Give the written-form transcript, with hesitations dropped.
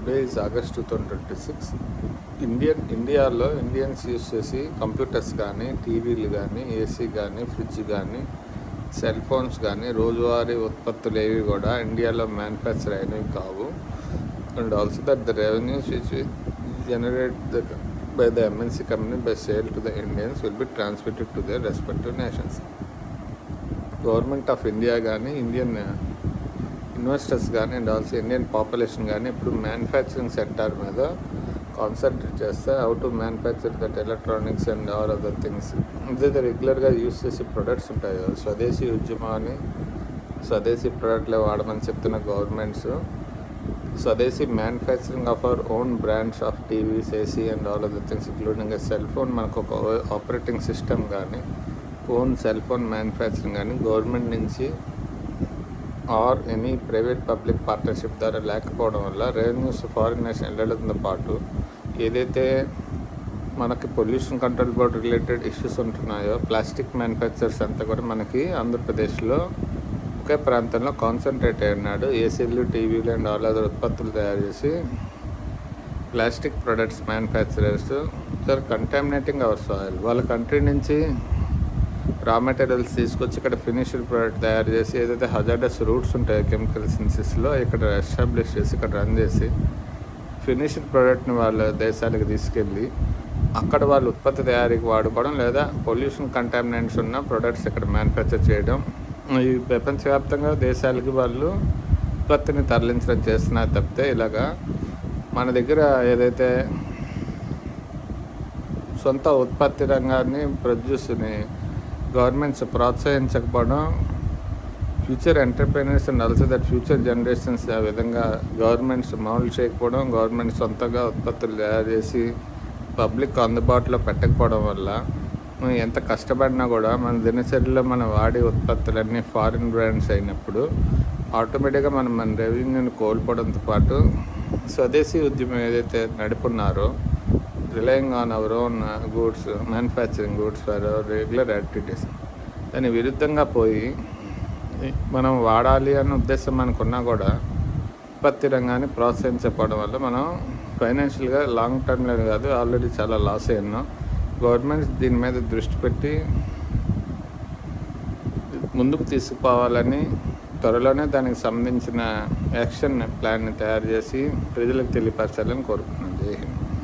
Today is August 2026. ఇండియాలో Indians use చేసి computers కానీ, టీవీలు కానీ, ఏసీ కానీ, ఫ్రిడ్జ్ కానీ, సెల్ ఫోన్స్ కానీ రోజువారీ ఉత్పత్తులు ఏవి కూడా ఇండియాలో మ్యానుఫ్యాక్చర్ అయినవి కావు. And also that the revenues which generated by the MNC company by sale to the Indians will be transmitted to their respective nations. Government of India కానీ, ఇండియన్ ఇన్వెస్టర్స్ కానీ, అండ్ ఆల్సో ఇండియన్ పాపులేషన్ కానీ ఇప్పుడు manufacturing sector మీద concentrate చేస్తే how to manufacture that electronics and all other things. ఇదైతే రెగ్యులర్గా use చేసే products ఉంటాయి కదా, స్వదేశీ ఉద్యమాన్ని స్వదేశీ ప్రొడక్ట్లే వాడమని చెప్తున్న గవర్నమెంట్స్ స్వదేశీ manufacturing of our own brands of TVs, AC and all other things including cell phone, మనకు ఒక ఆపరేటింగ్ సిస్టమ్ కానీ, ఓన్ సెల్ ఫోన్ మ్యానుఫ్యాక్చరింగ్ కానీ గవర్నమెంట్ నుంచి or any private public partnership ద్వారా లేకపోవడం వల్ల రెవెన్యూస్ ఫారిన్ నేషన్ వెళ్ళడంతో పాటు ఏదైతే మనకి pollution control board related issues ఉంటున్నాయో, ప్లాస్టిక్ మ్యానుఫ్యాక్చర్స్ అంతా కూడా మనకి ఆంధ్రప్రదేశ్లో ఒకే ప్రాంతంలో కాన్సన్ట్రేట్ అయి ఉన్నాడు. ఏసీలు, టీవీలు అండ్ ఆల్ అదర్ ఉత్పత్తులు తయారు చేసి plastic products manufacturers sir contaminating our soil. వాళ్ళ కంట్రీ నుంచి రా మెటీరియల్స్ తీసుకొచ్చి ఇక్కడ ఫినిష్డ్ ప్రోడక్ట్ తయారు చేసి ఏదైతే హజార్డస్ రూట్స్ ఉంటాయో కెమికల్ సిన్సిస్లో ఇక్కడ ఎస్టాబ్లిష్ చేసి ఇక్కడ రన్ చేసి ఫినిష్డ్ ప్రోడక్ట్ని వాళ్ళ దేశాలకు తీసుకెళ్ళి అక్కడ వాళ్ళు ఉత్పత్తి తయారీకి వాడుకోవడం, లేదా పొల్యూషన్ కంటామినెంట్స్ ఉన్న ప్రొడక్ట్స్ ఇక్కడ మ్యానుఫ్యాక్చర్ చేయడం, ఈ ప్రపంచవ్యాప్తంగా దేశాలకి వాళ్ళు ఉత్పత్తిని తరలించడం చేస్తున్నారు తప్పితే ఇలాగా మన దగ్గర ఏదైతే సొంత ఉత్పత్తి రంగాన్ని ప్రొడ్యూస్ని గవర్నమెంట్స్ ప్రోత్సహించకపోవడం, future entrepreneurs and also that future generations ఆ విధంగా గవర్నమెంట్స్ మామూలు చేయకపోవడం, గవర్నమెంట్ సొంతంగా ఉత్పత్తులు తయారు చేసి పబ్లిక్ అందుబాటులో పెట్టకపోవడం వల్ల మనం ఎంత కష్టపడినా కూడా మన దినచర్యలో మనం వాడే ఉత్పత్తులన్నీ ఫారిన్ బ్రాండ్స్ అయినప్పుడు ఆటోమేటిక్గా మన రెవెన్యూని కోల్పోవడంతో పాటు స్వదేశీ ఉద్యమం ఏదైతే నడుపున్నారో relying on our own goods, manufacturing goods for our regular activities, దాని విరుద్ధంగా పోయి మనం వాడాలి అన్న ఉద్దేశం మనకున్నా కూడా ఉత్పత్తి రంగాన్ని ప్రోత్సహించకపోవడం వల్ల మనం ఫైనాన్షియల్గా లాంగ్ టర్మ్లో కాదు ఆల్రెడీ చాలా లాస్ అయ్యాం. గవర్నమెంట్స్ దీని మీద దృష్టి పెట్టి ముందుకు తీసుకుపోవాలని త్వరలోనే దానికి సంబంధించిన యాక్షన్ ప్లాన్ని తయారు చేసి ప్రజలకు తెలియపరచాలని కోరుకుంటున్నాను. జై హింద్.